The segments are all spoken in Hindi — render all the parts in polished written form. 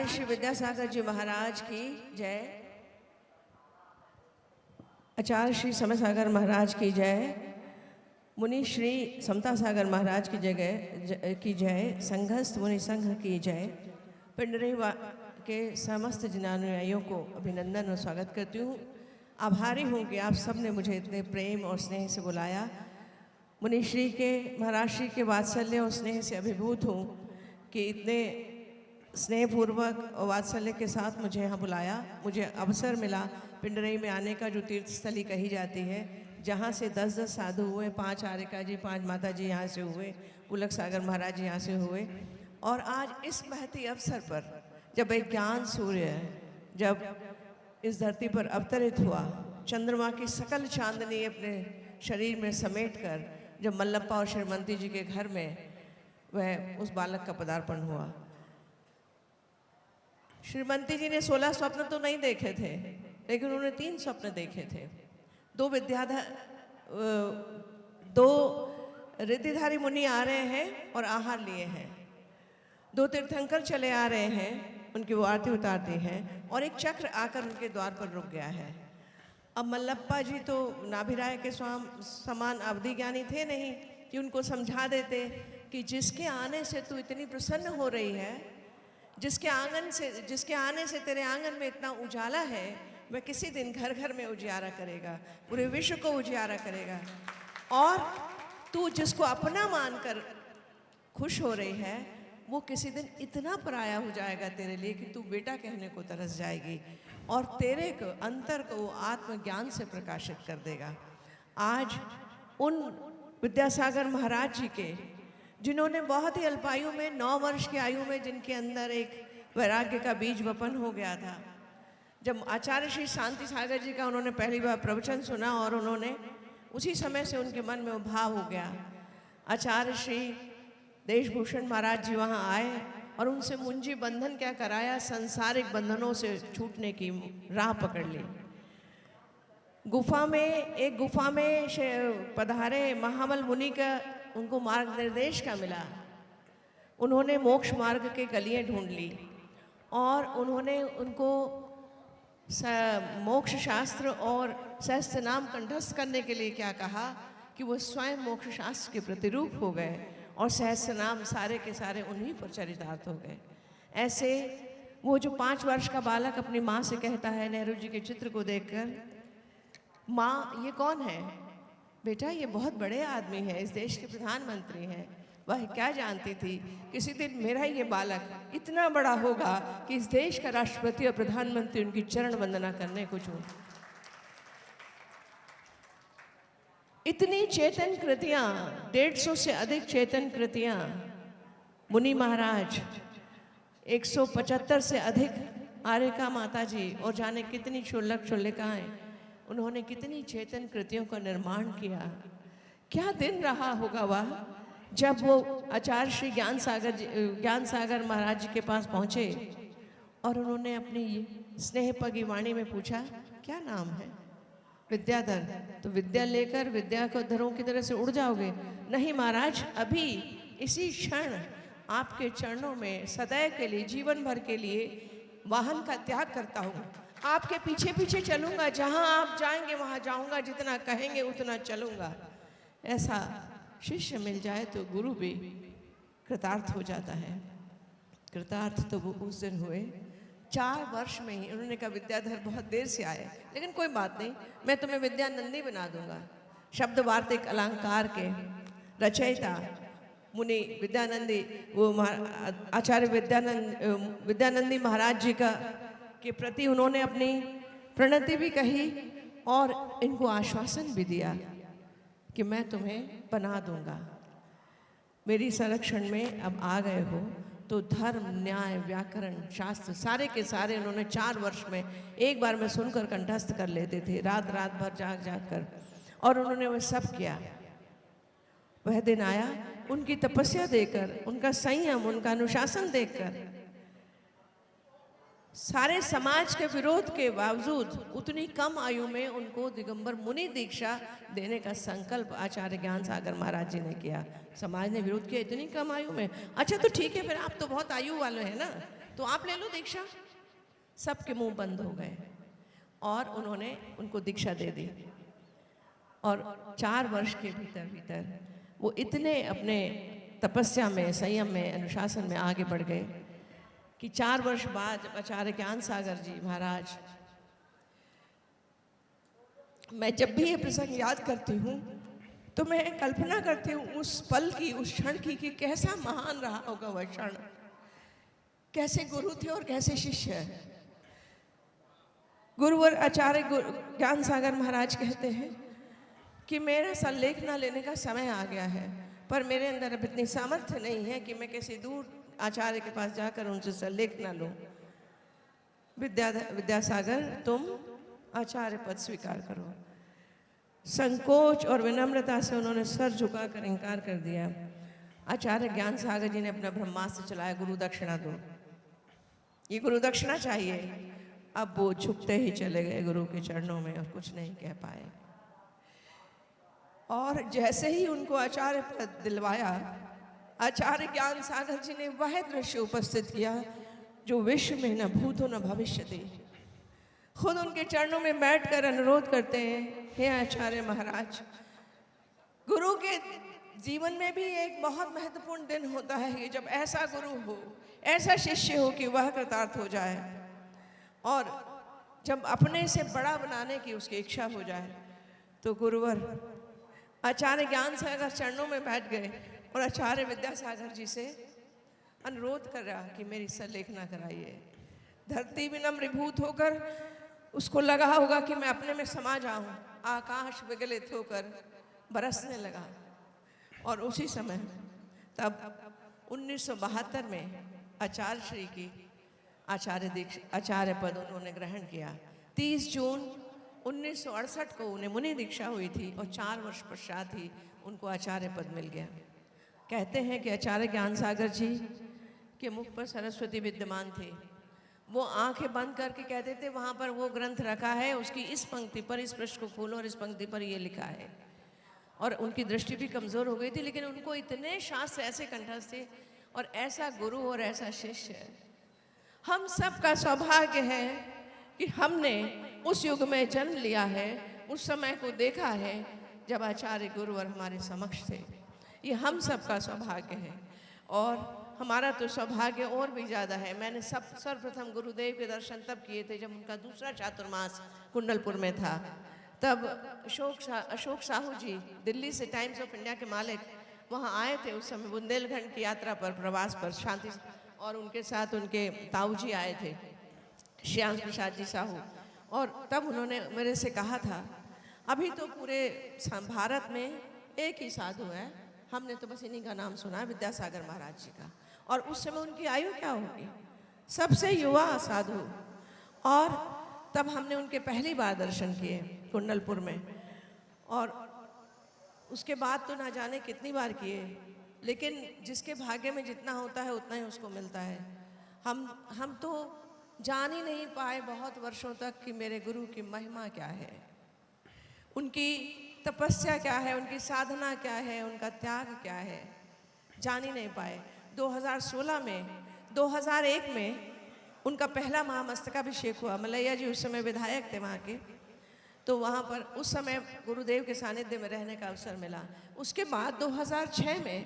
आचार्य श्री विद्यासागर जी महाराज की जय। आचार्य श्री समय सागर महाराज की जय। मुनि श्री समता सागर महाराज की की जय। संघस्थ मुनि संघ की जय। पिंडरी के समस्त जिनानुयायियों को अभिनंदन और स्वागत करती हूँ। आभारी हूँ कि आप सब ने मुझे इतने प्रेम और स्नेह से बुलाया। मुनि श्री के महाराज श्री के वात्सल्य और स्नेह से अभिभूत हूँ कि इतने स्नेहपूर्वक और वात्सल्य के साथ मुझे यहाँ बुलाया। मुझे अवसर मिला पिंडरई में आने का, जो तीर्थस्थली कही जाती है, जहाँ से 10-10 साधु हुए, 5 आर्यका जी, 5 माता जी यहाँ से हुए, पुलक सागर महाराज जी यहाँ से हुए। और आज इस महती अवसर पर जब एक ज्ञान सूर्य जब इस धरती पर अवतरित हुआ, चंद्रमा की सकल चांदनी अपने शरीर में समेट कर जब मल्लप्पा और श्रीमंती जी के घर में वह उस बालक का पदार्पण हुआ। श्रीमंती जी ने 16 स्वप्न तो नहीं देखे थे, लेकिन उन्होंने 3 स्वप्न देखे थे। 2 रिद्धिधारी मुनि आ रहे हैं और आहार लिए हैं। 2 तीर्थंकर चले आ रहे हैं, उनकी वो आरती उतारती हैं, और एक चक्र आकर उनके द्वार पर रुक गया है। अब मल्लप्पा जी तो नाभिराय के समान अवधि ज्ञानी थे नहीं कि उनको समझा देते कि जिसके आने से तू इतनी प्रसन्न हो रही है, जिसके आने से तेरे आंगन में इतना उजाला है, वह किसी दिन घर घर में उजियारा करेगा, पूरे विश्व को उजियारा करेगा। और तू जिसको अपना मानकर खुश हो रही है, वो किसी दिन इतना पराया हो जाएगा तेरे लिए कि तू बेटा कहने को तरस जाएगी और तेरे को अंतर को आत्मज्ञान से प्रकाशित कर देगा। आज उन विद्यासागर महाराज जी के, जिन्होंने बहुत ही अल्पायु में 9 वर्ष की आयु में जिनके अंदर एक वैराग्य का बीज वपन हो गया था, जब आचार्य श्री शांति सागर जी का उन्होंने पहली बार प्रवचन सुना और उन्होंने उसी समय से उनके मन में भाव हो गया। आचार्य श्री देशभूषण महाराज जी वहाँ आए और उनसे मुंजी बंधन क्या कराया, सांसारिक बंधनों से छूटने की राह पकड़ ली। एक गुफा में पधारे महाबल मुनि का उनको मार्गनिर्देश का मिला। उन्होंने मोक्ष मार्ग के गलियां ढूंढ ली और उन्होंने उनको मोक्ष शास्त्र और सहस्त्र नाम कंठस्थ करने के लिए क्या कहा कि वो स्वयं मोक्ष शास्त्र के प्रतिरूप हो गए और सहस्त्र नाम सारे के सारे उन्हीं पर चरितार्थ हो गए। ऐसे वो जो 5 वर्ष का बालक अपनी माँ से कहता है नेहरू जी के चित्र को देखकर, माँ ये कौन है? बेटा ये बहुत बड़े आदमी है, इस देश के प्रधानमंत्री हैं। वह क्या जानती थी किसी दिन मेरा ये बालक इतना बड़ा होगा कि इस देश का राष्ट्रपति और प्रधानमंत्री उनकी चरण वंदना करने को चूं। इतनी चेतन कृतियां, 150 से अधिक चेतन कृतियां मुनि महाराज, 175 से अधिक आर्यका माता जी और जाने कितनी क्षुल्लक क्षुल्लिकाएं, उन्होंने कितनी चेतन कृतियों का निर्माण किया। क्या दिन रहा होगा वह जब वो आचार्य श्री ज्ञान सागर महाराज जी के पास पहुँचे और उन्होंने अपनी स्नेहपगी वाणी में पूछा, क्या नाम है? विद्याधर। तो विद्या लेकर विद्या को धरों की तरह से उड़ जाओगे? नहीं महाराज, अभी इसी क्षण आपके चरणों में सदैव के लिए, जीवन भर के लिए वाहन का त्याग करता हूँ। आपके पीछे पीछे चलूँगा, जहाँ आप जाएंगे वहाँ जाऊँगा, जितना कहेंगे उतना चलूँगा। ऐसा शिष्य मिल जाए तो गुरु भी कृतार्थ हो जाता है। कृतार्थ तो वो उस दिन हुए 4 वर्ष में ही। उन्होंने कहा विद्याधर बहुत देर से आए, लेकिन कोई बात नहीं, मैं तुम्हें विद्यानंदी बना दूंगा। शब्द वार्तिक अलंकार के रचयिता मुनि विद्यानंदी, वो आचार्य विद्यानंदी महाराज जी के प्रति उन्होंने अपनी प्रणति भी कही और इनको आश्वासन भी दिया कि मैं तुम्हें बना दूंगा। मेरी संरक्षण में अब आ गए हो तो धर्म, न्याय, व्याकरण, शास्त्र सारे के सारे उन्होंने 4 वर्ष में एक बार में सुनकर कंठस्थ कर लेते थे, रात रात भर जाग जाग कर, और उन्होंने वह सब किया। वह दिन आया उनकी तपस्या देकर, उनका संयम, उनका अनुशासन देखकर, सारे समाज के विरोध के बावजूद उतनी कम आयु में उनको दिगंबर मुनि दीक्षा देने का संकल्प आचार्य ज्ञान सागर महाराज जी ने किया। समाज ने विरोध किया इतनी कम आयु में। अच्छा तो ठीक है, फिर आप तो बहुत आयु वाले हैं ना, तो आप ले लो दीक्षा। सबके मुंह बंद हो गए और उन्होंने उनको दीक्षा दे दी। और 4 वर्ष के भीतर भीतर वो इतने अपने तपस्या में, संयम में, अनुशासन में आगे बढ़ गए कि 4 वर्ष बाद जब आचार्य ज्ञान सागर जी महाराज, मैं जब भी ये प्रसंग याद करती हूँ तो मैं कल्पना करती हूँ उस पल की, उस क्षण की कि कैसा महान रहा होगा वह क्षण। कैसे गुरु थे और कैसे शिष्य। गुरुवर आचार्य ज्ञान सागर महाराज कहते हैं कि मेरा संलेख ना लेने का समय आ गया है, पर मेरे अंदर अब इतनी सामर्थ्य नहीं है कि मैं किसी दूर आचार्य के पास जाकर उनसे संलेख ना लूं। विद्यासागर, तुम आचार्य पद स्वीकार करो। संकोच और विनम्रता से उन्होंने सर झुकाकर इनकार कर दिया। आचार्य ज्ञान सागर जी ने अपना ब्रह्मास्त्र चलाया, गुरु दक्षिणा दो, ये गुरु दक्षिणा चाहिए। अब वो झुकते ही चले गए गुरु के चरणों में और कुछ नहीं कह पाए। और जैसे ही उनको आचार्य पद दिलवाया, आचार्य ज्ञान सागर जी ने वह दृश्य उपस्थित किया जो विश्व में न भूतो न भविष्यति। खुद उनके चरणों में बैठकर अनुरोध करते हैं, हे आचार्य महाराज, गुरु के जीवन में भी एक बहुत महत्वपूर्ण दिन होता है कि जब ऐसा गुरु हो, ऐसा शिष्य हो कि वह कृतार्थ हो जाए और जब अपने से बड़ा बनाने की उसकी इच्छा हो जाए। तो गुरुवर आचार्य ज्ञान सागर चरणों में बैठ गए और आचार्य विद्यासागर जी से अनुरोध कर रहा कि मेरी संलेखना कराइए। धरती विनम्रभूत होकर उसको लगा होगा कि मैं अपने में समा जाऊं। आकाश विगलित होकर बरसने लगा। और उसी समय तब 1972 में आचार्य श्री की आचार्य पद उन्होंने ग्रहण किया। 30 जून 1968 को उन्हें मुनि दीक्षा हुई थी और 4 वर्ष पश्चात ही उनको आचार्य पद मिल गया। कहते हैं कि आचार्य ज्ञान सागर जी के मुख पर सरस्वती विद्यमान थे। वो आंखें बंद करके कहते थे, वहाँ पर वो ग्रंथ रखा है, उसकी इस पंक्ति पर, इस पृष्ठ को खोलो और इस पंक्ति पर ये लिखा है। और उनकी दृष्टि भी कमज़ोर हो गई थी, लेकिन उनको इतने शास्त्र ऐसे कंठस्थ थे और ऐसा गुरु और ऐसा शिष्य। हम सब का सौभाग्य है कि हमने उस युग में जन्म लिया है, उस समय को देखा है जब आचार्य गुरुवर हमारे समक्ष थे। ये हम सब का सौभाग्य है और हमारा तो सौभाग्य और भी ज़्यादा है। मैंने सर्वप्रथम गुरुदेव के दर्शन तब किए थे जब उनका दूसरा चातुर्मास कुंडलपुर में था। तब अशोक साहू जी दिल्ली से, टाइम्स ऑफ इंडिया के मालिक, वहाँ आए थे उस समय बुंदेलखंड की यात्रा पर, प्रवास पर, शांति, और उनके साथ उनके ताऊ जी आए थे, श्याम प्रसाद जी साहू। और तब उन्होंने मेरे से कहा था, अभी तो पूरे भारत में एक ही साधु है, हमने तो बस इन्हीं का नाम सुना है, विद्यासागर महाराज जी का। और उस समय उनकी आयु क्या होगी, सबसे युवा साधु। और तब हमने उनके पहली बार दर्शन किए कुंडलपुर में, और उसके बाद तो ना जाने कितनी बार किए, लेकिन जिसके भाग्य में जितना होता है उतना ही उसको मिलता है। हम तो जान ही नहीं पाए बहुत वर्षों तक कि मेरे गुरु की महिमा क्या है, उनकी तपस्या क्या है, उनकी साधना क्या है, उनका त्याग क्या है, जान ही नहीं पाए। 2016 में, 2001 में उनका पहला महामस्तकाभिषेक हुआ। मलैया जी उस समय विधायक थे वहाँ के, तो वहाँ पर उस समय गुरुदेव के सानिध्य में रहने का अवसर मिला। उसके बाद 2006 में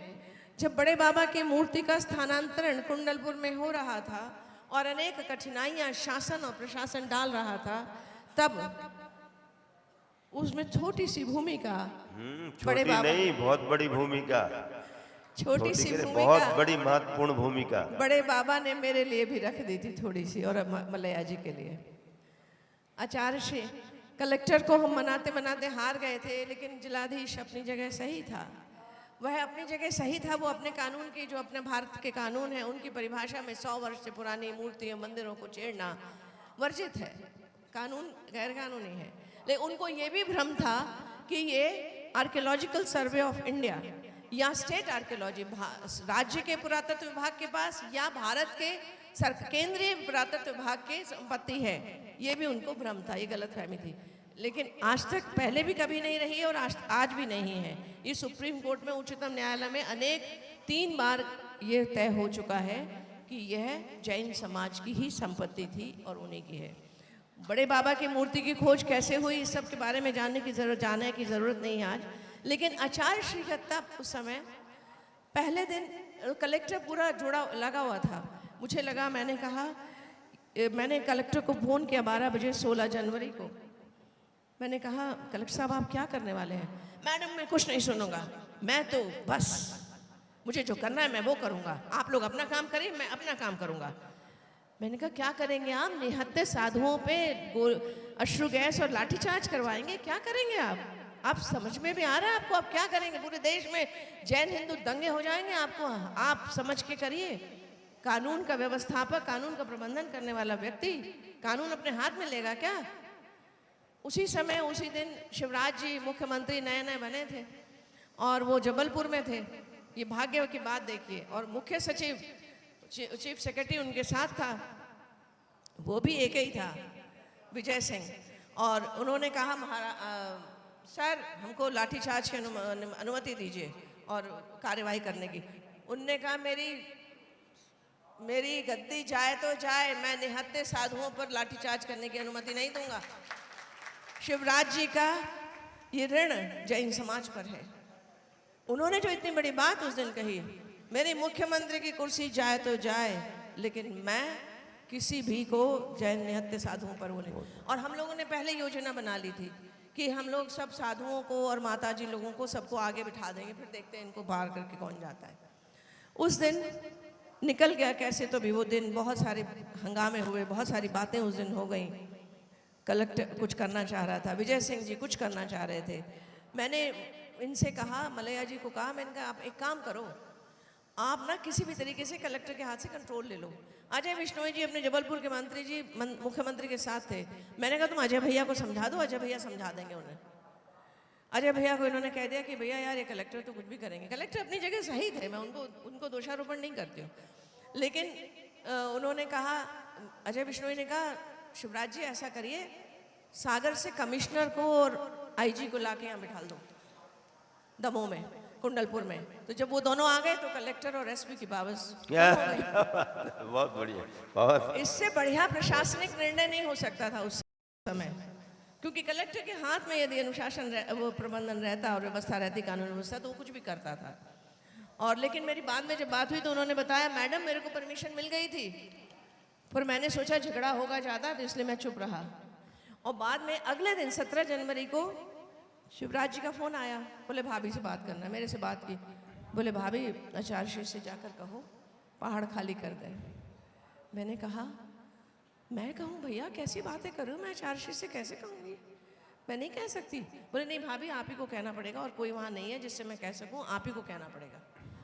जब बड़े बाबा की मूर्ति का स्थानांतरण कुंडलपुर में हो रहा था और अनेक कठिनाइयाँ शासन और प्रशासन डाल रहा था, तब उसमें छोटी सी भूमिका, बड़े बाबा नहीं, बहुत बड़ी भूमिका, छोटी सी भूमिका, बहुत बड़ी महत्वपूर्ण भूमिका बड़े बाबा ने मेरे लिए भी रख दी थी थोड़ी सी, और मलैया जी के लिए। आचार्य श्री कलेक्टर को हम मनाते मनाते हार गए थे, लेकिन जिलाधीश अपनी जगह सही था, वह अपनी जगह सही था। वो अपने कानून की, जो अपने भारत के कानून हैं उनकी परिभाषा में 100 वर्ष से पुरानी मूर्तियों, मंदिरों को छेड़ना वर्जित है, कानून गैर कानूनी है। लेकिन उनको ये भी भ्रम था कि ये आर्कियोलॉजिकल सर्वे ऑफ इंडिया या स्टेट आर्कियोलॉजी, राज्य के पुरातत्व विभाग के पास या भारत के केंद्रीय पुरातत्व विभाग की संपत्ति है, ये भी उनको भ्रम था, ये गलतफहमी थी। लेकिन आज तक, पहले भी कभी नहीं रही है और आज भी नहीं है। ये सुप्रीम कोर्ट में, उच्चतम न्यायालय में 3 बार ये तय हो चुका है कि कि यह जैन समाज की ही संपत्ति थी और उन्हीं की है। बड़े बाबा की मूर्ति की खोज कैसे हुई इस सब के बारे में जानने की ज़रूरत नहीं है आज, लेकिन आचार्य श्री दत्ता उस समय पहले दिन कलेक्टर पूरा जुड़ा लगा हुआ था। मुझे लगा, मैंने कलेक्टर को फ़ोन किया 12 बजे 16 जनवरी को। मैंने कहा, कलेक्टर साहब आप क्या करने वाले हैं? मैडम मैं कुछ नहीं सुनूंगा, मैं तो बस मुझे जो करना है मैं वो करूंगा, आप लोग अपना काम करिए, मैं अपना काम करूंगा। मैंने कहा क्या करेंगे आप? निहत्थे साधुओं पे अश्रु गैस और लाठीचार्ज करवाएंगे? क्या करेंगे आप समझ में भी आ रहा है आपको? आप क्या करेंगे? पूरे देश में जैन हिंदू दंगे हो जाएंगे आपको। आप समझ के करिए। कानून का व्यवस्थापक, कानून का प्रबंधन करने वाला व्यक्ति कानून अपने हाथ में लेगा क्या? उसी समय उसी दिन शिवराज जी मुख्यमंत्री नए नए बने थे और वो जबलपुर में थे। ये भाग्य की बात देखिए। और मुख्य सचिव, चीफ सेक्रेटरी उनके साथ था, वो भी एक ही था, विजय सिंह। और उन्होंने कहा, सर हमको लाठीचार्ज की अनुमति दीजिए और कार्यवाही करने की। उनने कहा मेरी गद्दी जाए तो जाए, मैं निहत्थे साधुओं पर लाठीचार्ज करने की अनुमति नहीं दूंगा। शिवराज जी का ये ऋण जैन समाज पर है। उन्होंने जो इतनी बड़ी बात उस दिन कही, मेरी मुख्यमंत्री की कुर्सी जाए तो जाए, लेकिन मैं किसी भी को जैन निहत्थे साधुओं पर बोले। और हम लोगों ने पहले योजना बना ली थी कि हम लोग सब साधुओं को और माताजी लोगों को सबको आगे बिठा देंगे, फिर देखते हैं इनको बाहर करके कौन जाता है। उस दिन निकल गया कैसे तो भी वो दिन। बहुत सारे हंगामे हुए, बहुत सारी बातें उस दिन हो गई। कलेक्टर कुछ करना चाह रहा था, विजय सिंह जी कुछ करना चाह रहे थे। मैंने इनसे कहा, मलैया जी को कहा, मैंने कहा आप एक काम करो, आप ना किसी भी तरीके से कलेक्टर के हाथ से कंट्रोल ले लो। अजय बिश्नोई जी अपने जबलपुर के मंत्री जी मुख्यमंत्री के साथ थे। मैंने कहा तुम अजय भैया को समझा दो, अजय भैया समझा देंगे उन्हें। अजय भैया को इन्होंने कह दिया कि भैया यार ये कलेक्टर तो कुछ भी करेंगे। कलेक्टर अपनी जगह सही थे, मैं उनको दोषारोपण नहीं करती हूँ, लेकिन उन्होंने कहा, अजय बिश्नोई ने कहा, शिवराज जी ऐसा करिए, सागर से कमिश्नर को और आईजी को लाके यहाँ बिठा दो, दमोह में, कुंडलपुर में। तो जब वो दोनों आ गए तो कलेक्टर और एसपी की बावस बहुत बढ़िया, बहुत। इससे बढ़िया प्रशासनिक निर्णय नहीं हो सकता था उस समय, क्योंकि कलेक्टर के हाथ में यदि अनुशासन वो प्रबंधन रहता और व्यवस्था रहती, कानून व्यवस्था, तो वो कुछ भी करता था। और लेकिन मेरी बाद में जब बात हुई तो उन्होंने बताया, मैडम मेरे को परमिशन मिल गई थी, पर मैंने सोचा झगड़ा होगा ज़्यादा, तो इसलिए मैं चुप रहा। और बाद में अगले दिन 17 जनवरी को शिवराज जी का फ़ोन आया, बोले भाभी से बात करना है। मेरे से बात की, बोले भाभी आचार्य श्री से जाकर कहो पहाड़ खाली कर दें। मैंने कहा मैं कहूँ भैया, कैसी बातें कर रही हूँ, मैं आचार्य श्री से कैसे कहूँगी, मैं नहीं कह सकती। बोले नहीं भाभी आप ही को कहना पड़ेगा, और कोई वहाँ नहीं है जिससे मैं कह सकूँ, आप ही को कहना पड़ेगा।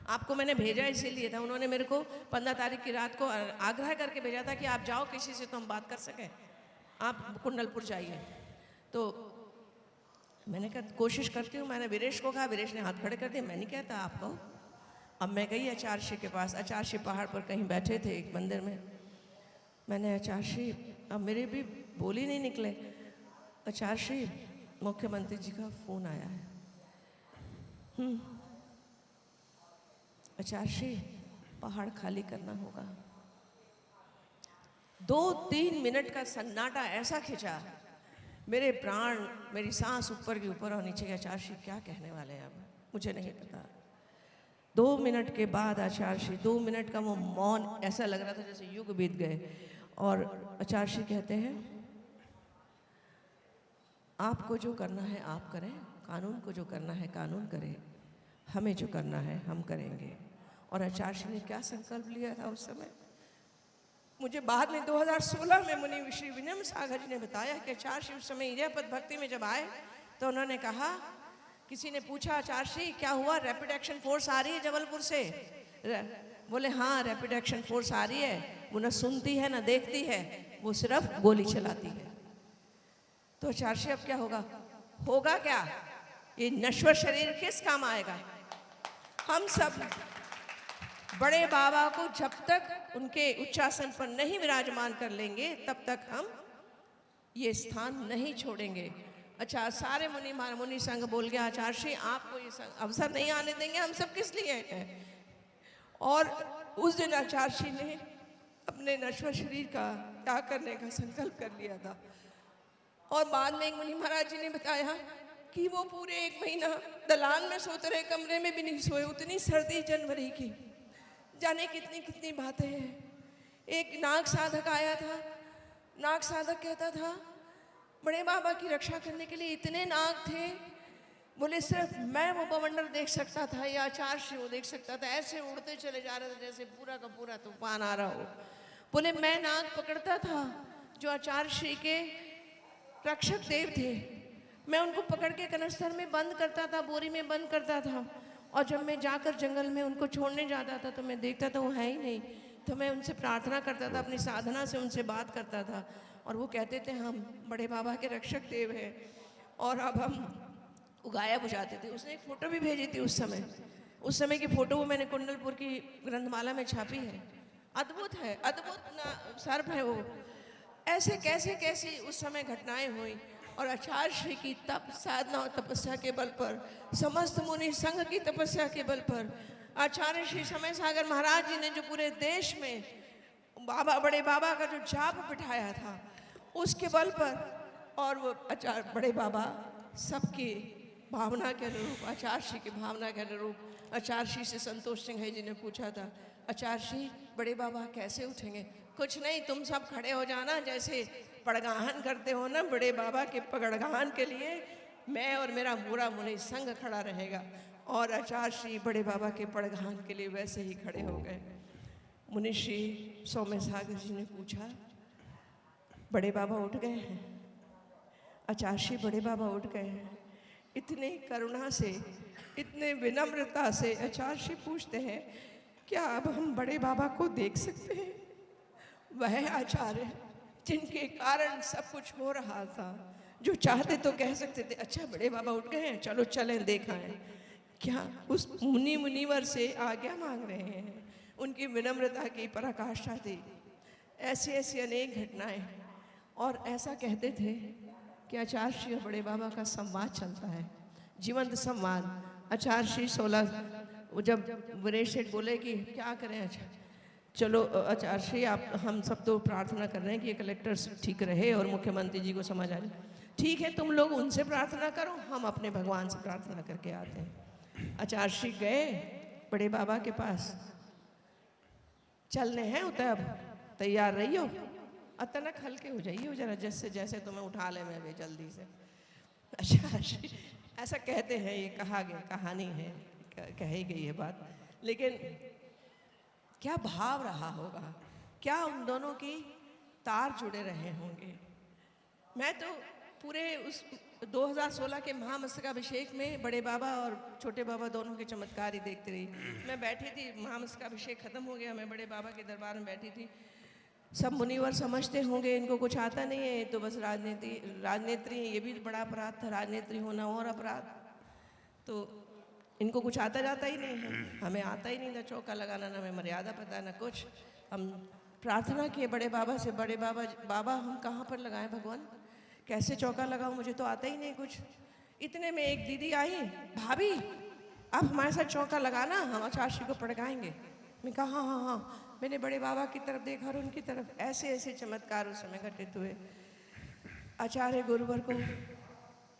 आपको मैंने भेजा इसीलिए था, उन्होंने मेरे को 15 तारीख की रात को आग्रह करके भेजा था कि आप जाओ किसी से तो हम बात कर सकें, आप कुंडलपुर जाइए। तो मैंने कहा कोशिश करती हूँ। मैंने वीरेश को कहा, वीरेश ने हाथ खड़े कर दिए, मैं नहीं कहता, आप कहो। अब मैं गई आचार्य श्री के पास। आचार्य श्री पहाड़ पर कहीं बैठे थे एक मंदिर में। मैंने आचार्य श्री, अब मेरे भी बोल ही नहीं निकले, आचार्य श्री मुख्यमंत्री जी का फ़ोन आया है। आचार्य श्री पहाड़ खाली करना होगा। 2-3 मिनट का सन्नाटा ऐसा खिंचा, मेरे प्राण, मेरी सांस ऊपर की ऊपर और नीचे के। आचार्य श्री क्या कहने वाले हैं अब, मुझे नहीं पता। 2 मिनट के बाद आचार्य श्री, 2 मिनट का वो मौन, ऐसा लग रहा था जैसे युग बीत गए। और आचार्य श्री कहते हैं, आपको जो करना है आप करें, कानून को जो करना है कानून करें, हमें जो करना है हम करेंगे। और आचार्य श्री ने क्या संकल्प लिया था उस समय, मुझे बाद में 2016 में मुनि श्री विनम्र सागर जी ने बताया कि आचार्य श्री उस समय इरियापद भक्ति में जब आए तो उन्होंने कहा, किसी ने पूछा आचार्य श्री क्या हुआ, रैपिड एक्शन फोर्स आ रही है जबलपुर से? बोले हाँ रैपिड एक्शन फोर्स आ रही है, वो न सुनती है न देखती है, वो सिर्फ गोली चलाती है। तो आचार्य श्री अब क्या होगा, होगा क्या, ये नश्वर शरीर किस काम आएगा? हम सब बड़े बाबा को जब तक उनके उच्चासन पर नहीं विराजमान कर लेंगे तब तक हम ये स्थान नहीं छोड़ेंगे। अच्छा, सारे मुनि संघ बोल गया, आचार्य श्री आपको ये अवसर नहीं आने देंगे, हम सब किस लिए हैं? और उस दिन आचार्य श्री ने अपने नश्वर शरीर का त्याग करने का संकल्प कर लिया था। और बाद में एक मुनि महाराज जी ने बताया कि वो पूरे 1 महीना दलान में सोते रहे, कमरे में भी नहीं सोए, उतनी सर्दी जनवरी की। जाने कितनी कितनी बातें हैं। एक नाग साधक आया था। नाग साधक कहता था बड़े बाबा की रक्षा करने के लिए इतने नाग थे, बोले सिर्फ मैं वो बवंडर देख सकता था या आचार्य वो देख सकता था, ऐसे उड़ते चले जा रहे थे जैसे पूरा का पूरा तूफान आ रहा हो। बोले मैं नाग पकड़ता था जो आचार्य श्री के रक्षक देव थे, मैं उनको पकड़ के कनस्तर में बंद करता था, बोरी में बंद करता था, और जब मैं जाकर जंगल में उनको छोड़ने जाता था तो मैं देखता था वो है ही नहीं, तो मैं उनसे प्रार्थना करता था, अपनी साधना से उनसे बात करता था, और वो कहते थे हम बड़े बाबा के रक्षक देव हैं और अब हम वो गायब हो जाते थे। उसने एक फ़ोटो भी भेजी थी उस समय की फ़ोटो वो मैंने कुंडलपुर की ग्रंथमाला में छापी है। अद्भुत है, अद्भुत ना सर्प है वो। ऐसे कैसे कैसी उस समय घटनाएं हुई, और आचार्य श्री की तप साधना और तपस्या के बल पर, समस्त मुनि संघ की तपस्या के बल पर, आचार्य श्री समय सागर महाराज जी ने जो पूरे देश में बाबा बड़े बाबा का जो जाप बिठाया था उसके बल पर, और वो आचार्य बड़े बाबा सबकी भावना के अनुरूप, आचार्य श्री की भावना के अनुरूप, आचार्य श्री से संतोष सिंह जी ने पूछा था आचार्य श्री बड़े बाबा कैसे उठेंगे? कुछ नहीं, तुम सब खड़े हो जाना, जैसे पड़गाहन करते हो ना बड़े बाबा के पगड़गाहन के लिए, मैं और मेरा पूरा मुनि संघ खड़ा रहेगा। और आचार्य श्री बड़े बाबा के पड़गाहन के लिए वैसे ही खड़े हो गए। मुनि श्री सौम्य सागर जी ने पूछा बड़े बाबा उठ गए हैं? आचार्य श्री बड़े बाबा उठ गए हैं। इतने करुणा से, इतने विनम्रता से आचार्य श्री पूछते हैं क्या अब हम बड़े बाबा को देख सकते हैं? वह आचार्य जिनके कारण सब कुछ हो रहा था, जो चाहते तो कह सकते थे अच्छा बड़े बाबा उठ गए हैं, चलो चलें देखाएं, क्या उस मुनिवर से आज्ञा मांग रहे हैं? उनकी विनम्रता की पराकाष्ठा थी। ऐसी ऐसी अनेक घटनाएं। और ऐसा कहते थे कि आचार्य श्री और बड़े बाबा का संवाद चलता है, जीवंत संवाद। आचार्य श्री 16 जब वीरेश सेठ बोले कि क्या करें, अच्छा चलो आचार्य श्री आप हम सब तो प्रार्थना कर रहे हैं कि ये कलेक्टर ठीक रहे और मुख्यमंत्री जी को समझ आ जाए, ठीक है तुम लोग उनसे प्रार्थना करो, हम अपने भगवान से प्रार्थना करके आते हैं। आचार्य श्री गए बड़े बाबा के पास, चलने हैं उतर, अब तैयार रही हो, अचानक हल्के हो जाइए हो जरा, जैसे जैसे तुम्हें उठा ले मैं भी जल्दी से। अच्छा ऐसा कहते हैं, ये कहा गया, कहानी है, कही गई है बात, लेकिन क्या भाव रहा होगा, क्या उन दोनों की तार जुड़े रहे होंगे। मैं तो पूरे उस 2016 के महामस्तकाभिषेक में बड़े बाबा और छोटे बाबा दोनों के चमत्कार ही देखती रही। मैं बैठी थी, महामस्तकाभिषेक खत्म हो गया, मैं बड़े बाबा के दरबार में बैठी थी। सब मुनिवर समझते होंगे इनको कुछ आता नहीं है, तो बस राजनेत्री है, ये भी बड़ा अपराध था, राजनेत्री होना और अपराध, तो इनको कुछ आता जाता ही नहीं है। हमें आता ही नहीं था चौका लगाना, ना हमें मर्यादा पता है ना कुछ। हम प्रार्थना किए बड़े बाबा से, बड़े बाबा बाबा हम कहाँ पर लगाएं भगवान, कैसे चौका लगाऊं, मुझे तो आता ही नहीं कुछ। इतने में एक दीदी आई, भाभी आप हमारे साथ चौका लगाना, हम आचार्य श्री को पड़काएंगे। मैं कहा हाँ हाँ हाँ। मैंने बड़े बाबा की तरफ देखा और उनकी तरफ, ऐसे ऐसे चमत्कार उस समय घटित हुए। आचार्य गुरुवर को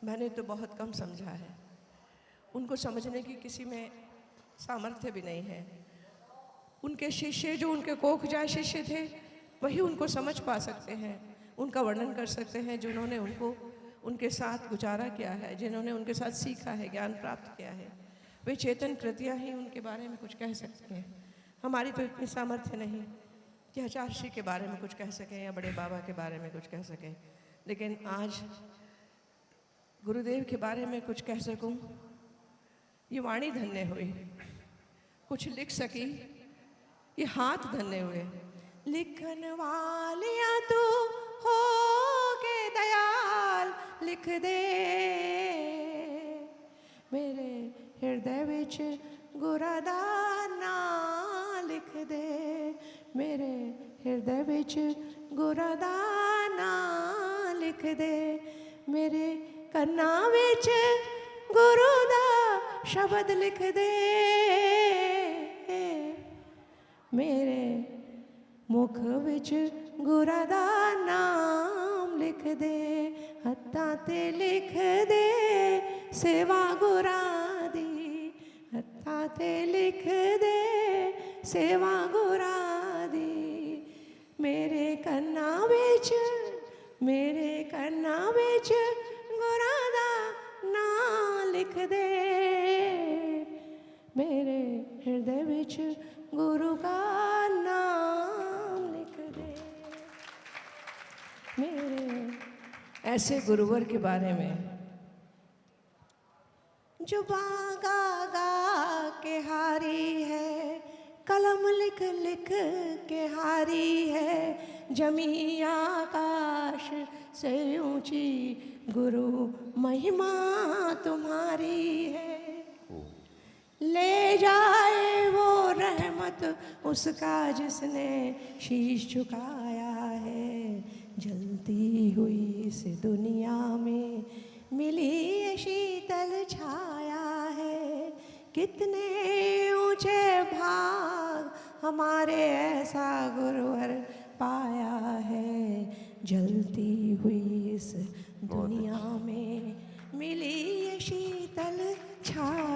मैंने तो बहुत कम समझा है, उनको समझने की किसी में सामर्थ्य भी नहीं है। उनके शिष्य जो उनके कोख जाए शिष्य थे वही उनको समझ पा सकते हैं, उनका वर्णन कर सकते हैं, जिन्होंने उनको उनके साथ गुजारा किया है, जिन्होंने उनके साथ सीखा है, ज्ञान प्राप्त किया है, वे चेतन कृतियाँ ही उनके बारे में कुछ कह सकते हैं। हमारी तो इतनी सामर्थ्य नहीं कि आचार्य श्री के बारे में कुछ कह सकें या बड़े बाबा के बारे में कुछ कह सकें, लेकिन आज गुरुदेव के बारे में कुछ कह सकूं, ये वाणी धन्य हुई, कुछ लिख सकी ये हाथ धन्य हुए। लिखन वालिया तू हो के दयाल, लिख दे मेरे हृदय विच गुरा दा नां, लिख दे मेरे हृदय विच गुरा दा नां, लिख दे मेरे कन्ना विच गुरु दा शब्द, लिख दे मेरे मुख विच गुरा दा नाम लिख दे, हत्थां ते लिख दे सेवा गुरा दी, हत्थां ते लिख दे सेवा गुरा दी। मेरे कन्ना विच गुरा दा नाम लिख दे, मेरे हृदय विच गुरु का नाम लिख दे। मेरे ऐसे गुरुवर के बारे में जो गा गा के हारी है, कलम लिख लिख के हारी है, जमी आकाश से ऊंची गुरु महिमा तुम्हारी है। ले जाए वो रहमत उसका जिसने शीश झुकाया है, जलती हुई इस दुनिया में मिली ये शीतल छाया है। कितने ऊंचे भाग हमारे ऐसा गुरुवर पाया है, जलती हुई इस दुनिया में मिली ये शीतल छाया